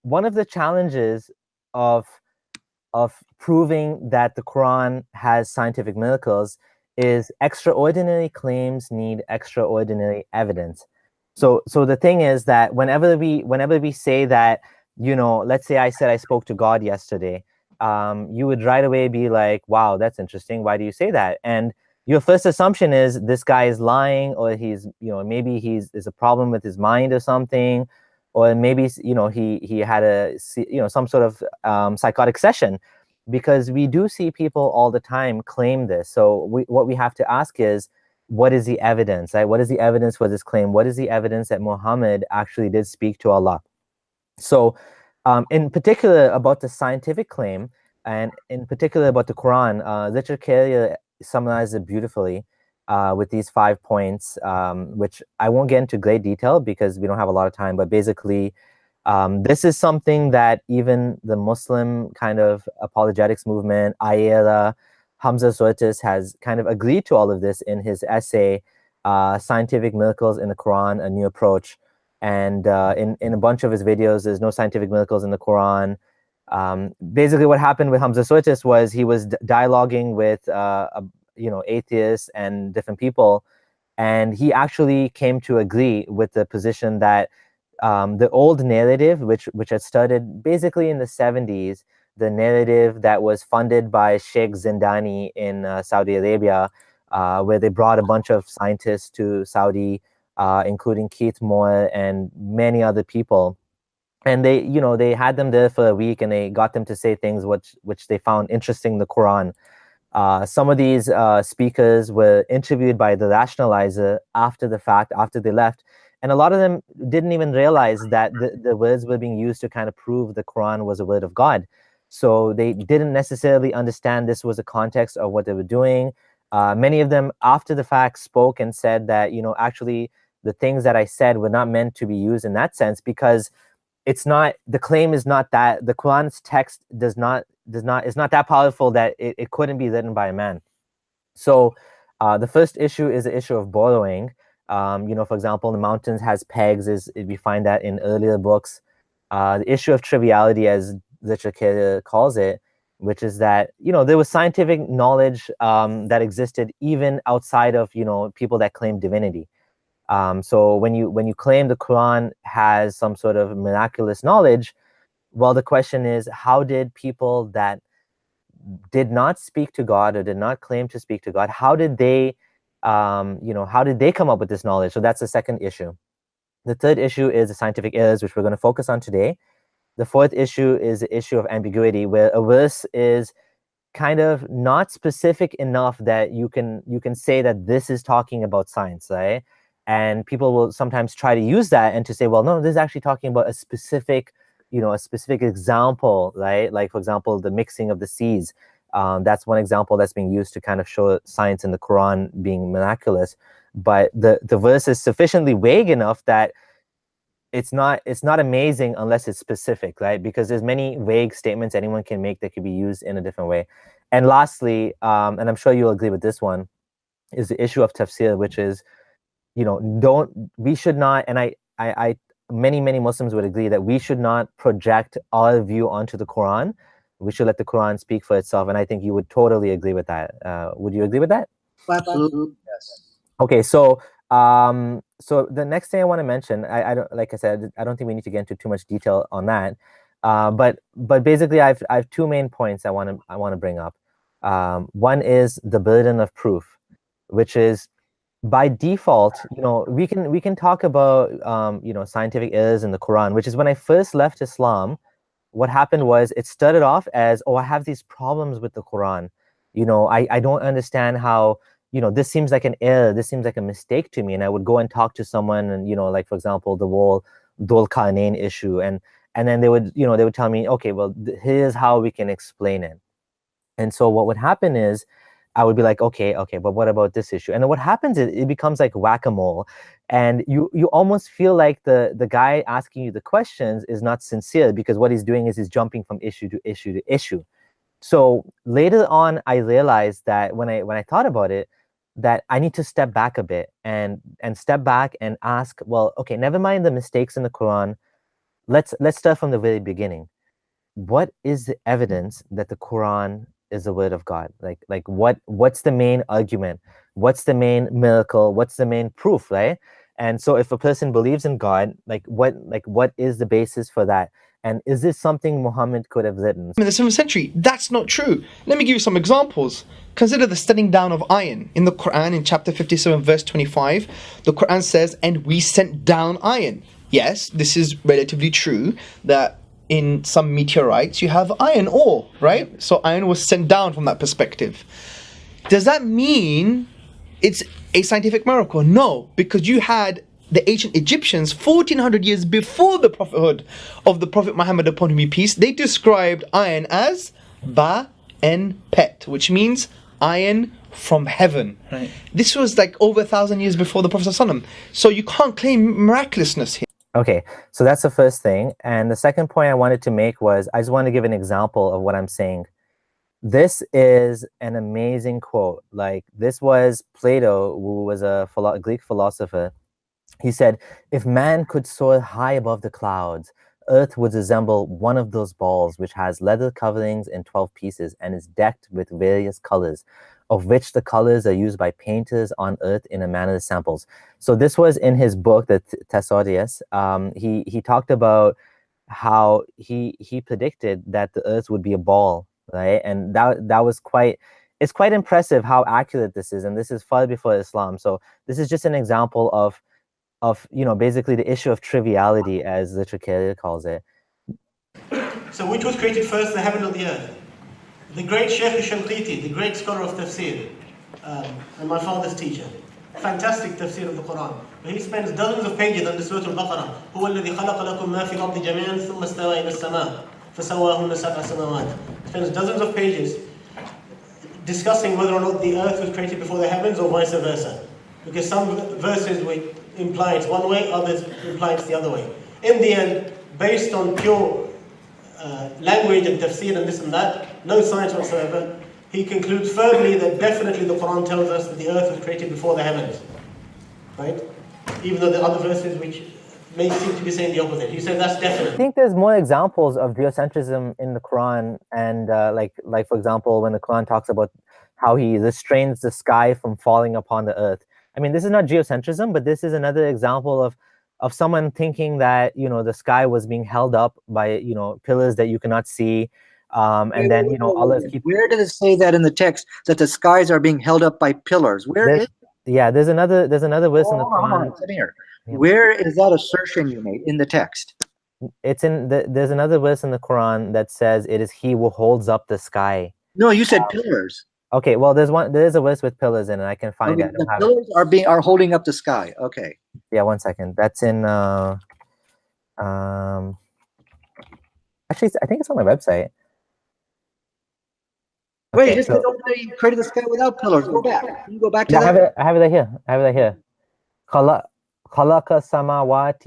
One of the challenges of proving that the Quran has scientific miracles is extraordinary claims need extraordinary evidence. So the thing is that whenever we say that, let's say I said I spoke to God yesterday, you would right away be like, wow, that's interesting. Why do you say that? And your first assumption is this guy is lying, or he's, maybe there's a problem with his mind or something, or maybe, he had some sort of psychotic session, because we do see people all the time claim this. So what we have to ask is, what is the evidence, right? What is the evidence for this claim? What is the evidence that Muhammad actually did speak to Allah? So in particular about the scientific claim, and in particular about the Quran, Richard Carrier summarized it beautifully with these 5 points, which I won't get into great detail because we don't have a lot of time, but basically this is something that even the Muslim kind of apologetics movement, Ayala, Hamza Tzortzis, has kind of agreed to all of this in his essay, Scientific Miracles in the Quran, A New Approach. And in a bunch of his videos, there's no scientific miracles in the Quran. Basically, what happened with Hamza Tzortzis was he was dialoguing with atheists and different people, and he actually came to agree with the position that the old narrative, which had started basically in the 70s, the narrative that was funded by Sheikh Zindani in Saudi Arabia, where they brought a bunch of scientists to Saudi, including Keith Moore and many other people. And they had them there for a week, and they got them to say things which they found interesting in the Quran. Some of these speakers were interviewed by the Rationalizer after the fact, after they left. And a lot of them didn't even realize that the words were being used to kind of prove the Quran was a word of God. So they didn't necessarily understand this was a context of what they were doing. Many of them, after the fact, spoke and said that, actually, the things that I said were not meant to be used in that sense, because the claim is not that the Quran's text is not that powerful that it couldn't be written by a man. So the first issue is the issue of borrowing. For example, the mountains has pegs, we find that in earlier books. The issue of triviality, as Richard Carrier calls it, which is that, there was scientific knowledge that existed even outside of, people that claim divinity. So when you claim the Quran has some sort of miraculous knowledge, well, the question is, how did people that did not speak to God or did not claim to speak to God, how did they come up with this knowledge? So that's the second issue. The third issue is the scientific errors, which we're going to focus on today. The fourth issue is the issue of ambiguity, where a verse is kind of not specific enough that you can say that this is talking about science, right? And people will sometimes try to use that and to say, well, no, this is actually talking about a specific example, right? Like, for example, the mixing of the seas. That's one example that's being used to kind of show science in the Quran being miraculous. But the verse is sufficiently vague enough that it's not amazing unless it's specific, right? Because there's many vague statements anyone can make that could be used in a different way. And lastly, and I'm sure you'll agree with this one, is the issue of tafsir, which is, we should not, and I many Muslims would agree that we should not project our view onto the Quran. We should let the Quran speak for itself, and I think you would totally agree with that. Would you agree with that? Absolutely, yes. Okay, so so the next thing I want to mention, I don't, like I said, I don't think we need to get into too much detail on that. But basically, I have two main points I want to bring up. One is the burden of proof, which is, by default, we can talk about scientific errors in the Quran, which is, when I first left Islam, what happened was, it started off as, oh, I have these problems with the Quran. I don't understand how, this seems like an error, this seems like a mistake to me. And I would go and talk to someone, and, like, for example, the whole Dhul Qarnayn issue. And then they would tell me, okay, well, here's how we can explain it. And so what would happen is, I would be like, okay, but what about this issue? And then what happens is, it becomes like whack-a-mole, and you almost feel like the guy asking you the questions is not sincere, because what he's doing is he's jumping from issue to issue to issue. So later on, I realized that when I thought about it, that I need to step back a bit and step back and ask, well, okay, never mind the mistakes in the Quran. let's start from the very beginning. What is the evidence that the Quran is the word of God? Like what's the main argument? What's the main miracle? What's the main proof, right? And so if a person believes in God, what is the basis for that? And is this something Muhammad could have written? In the 7th century, that's not true. Let me give you some examples. Consider the setting down of iron. In the Quran, in chapter 57, verse 25, the Quran says, "And we sent down iron." Yes, this is relatively true, that in some meteorites you have iron ore, right? So iron was sent down from that perspective. Does that mean it's a scientific miracle? No, because you had the ancient Egyptians 1400 years before the prophethood of the Prophet Muhammad, upon whom be peace, they described iron as ba-en-pet, which means iron from heaven. Right. This was like over 1,000 years before the Prophet ﷺ. So you can't claim miraculousness here. Okay, so that's the first thing. And the second point I wanted to make was, I just want to give an example of what I'm saying. This is an amazing quote. Like, this was Plato, who was a Greek philosopher. He said, "If man could soar high above the clouds, earth would resemble one of those balls which has leather coverings in 12 pieces and is decked with various colors, of which the colors are used by painters on earth in a manner of samples." So this was in his book, the Tzortzis. He talked about how he predicted that the earth would be a ball, right? And that was it's quite impressive how accurate this is, and this is far before Islam. So this is just an example of basically the issue of triviality, as literature calls it. So which was created first, the heaven or the earth? The great Sheikh Shanqiti, the great scholar of tafsir, and my father's teacher, fantastic tafsir of the Quran. He spends dozens of pages on the Surah Al-Baqarah. هو الذي خلق لكم ما في الأرض جميعا ثم استوى إلى السماء فسواهن سبع سماوات. Spends dozens of pages discussing whether or not the earth was created before the heavens or vice versa. Because some verses imply it's one way, others imply it's the other way. In the end, based on pure language and tafsir and this and that, no science whatsoever, he concludes firmly that definitely the Quran tells us that the earth was created before the heavens. Right? Even though there are other verses which may seem to be saying the opposite. He said that's definite. I think there's more examples of geocentrism in the Quran, and like for example, when the Quran talks about how he restrains the sky from falling upon the earth. I mean, this is not geocentrism, but this is another example of someone thinking that, the sky was being held up by, pillars that you cannot see. And then, Allah keeps... Where does it say that in the text, that the skies are being held up by pillars? There's another verse in the Quran. Here. Yeah. Where is that assertion you made in the text? It's there's another verse in the Quran that says it is He who holds up the sky. No, you said pillars. Okay, well, there is a verse with pillars in it. I can find it. The pillars are holding up the sky. Okay. Yeah, one second. That's in actually, I think it's on my website. Wait, just you created the sky without pillars. Go back. Can you go back to that? I have it right here. خلق السماوات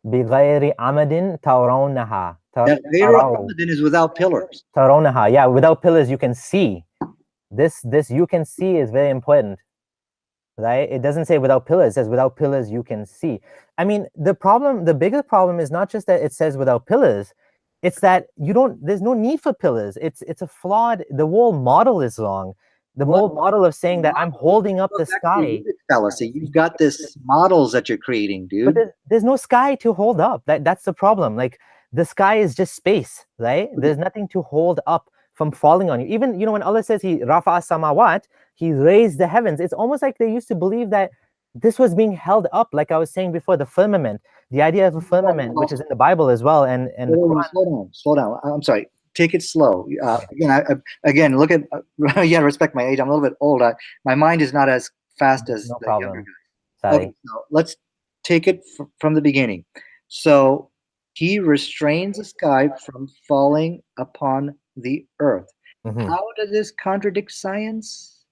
بغير عمد ترونها. That غير عمد is without pillars. ترونها. Yeah, without pillars you can see. This you can see is very important, right? It doesn't say without pillars. It says without pillars you can see. I mean, the bigger problem is not just that it says without pillars. It's that there's no need for pillars. It's a flawed, the whole model is wrong. The whole model of saying that I'm holding up the sky. Fallacy. You've got this models that you're creating, dude. But there's no sky to hold up. That's the problem. Like, the sky is just space, right? There's nothing to hold up from falling on you. Even, when Allah says He rafa'a samawat, He raised the heavens. It's almost like they used to believe that this was being held up, like I was saying before, the firmament, the idea of a firmament, which is in the Bible as well. And slow down. I'm sorry. Take it slow. Again, look at. Yeah, respect my age. I'm a little bit old. My mind is not as fast as no the problem. younger guys. Okay, so let's take it from the beginning. So He restrains the sky from falling upon the earth. Mm-hmm. How does this contradict science?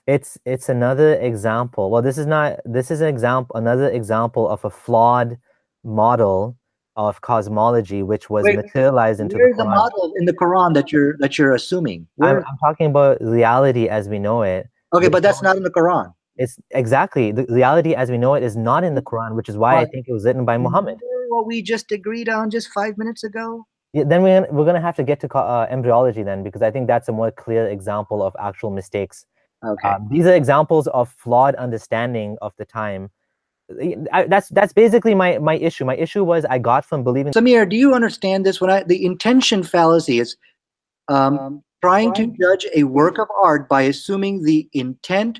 It's another example. Well, this is another example of a flawed model of cosmology, which was materialized into the Quran. Where's the model in the Quran that you're assuming? I'm talking about reality as we know it. Okay, but that's not in the Quran. It's exactly the reality as we know it is not in the Quran, which is why I think it was written by Muhammad. what we just agreed on just 5 minutes ago? Yeah, then we're gonna have to get to embryology then, because I think that's a more clear example of actual mistakes. Okay. These are examples of flawed understanding of the time. That's basically my issue. My issue was I got from believing. Samir, do you understand this? The intention fallacy is trying to judge a work of art by assuming the intent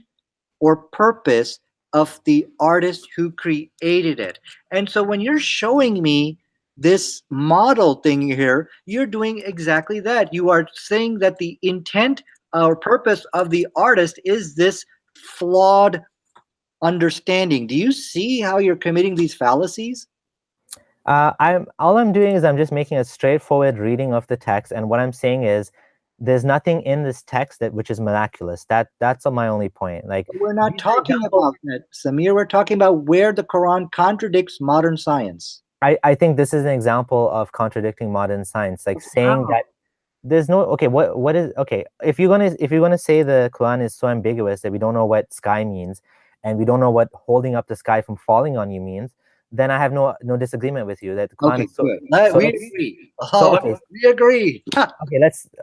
or purpose of the artist who created it. And so when you're showing me this model thing here, you're doing exactly that. You are saying that the intent or purpose of the artist is this flawed understanding. Do you see how you're committing these fallacies? All I'm doing is I'm just making a straightforward reading of the text, and what I'm saying is there's nothing in this text which is miraculous. That's my only point. Like, we're not talking about that, Samir. We're talking about where the Quran contradicts modern science. I think this is an example of contradicting modern science, like saying that there's no what is if you're gonna say the Quran is so ambiguous that we don't know what sky means and we don't know what holding up the sky from falling on you means, then I have no disagreement with you that the Quran is so good. We agree. We agree.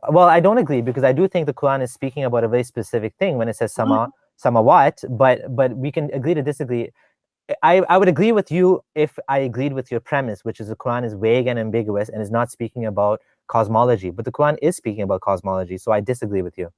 Well, I don't agree, because I do think the Quran is speaking about a very specific thing when it says samawat, but we can agree to disagree. I would agree with you if I agreed with your premise, which is the Quran is vague and ambiguous and is not speaking about cosmology, but the Quran is speaking about cosmology, so I disagree with you.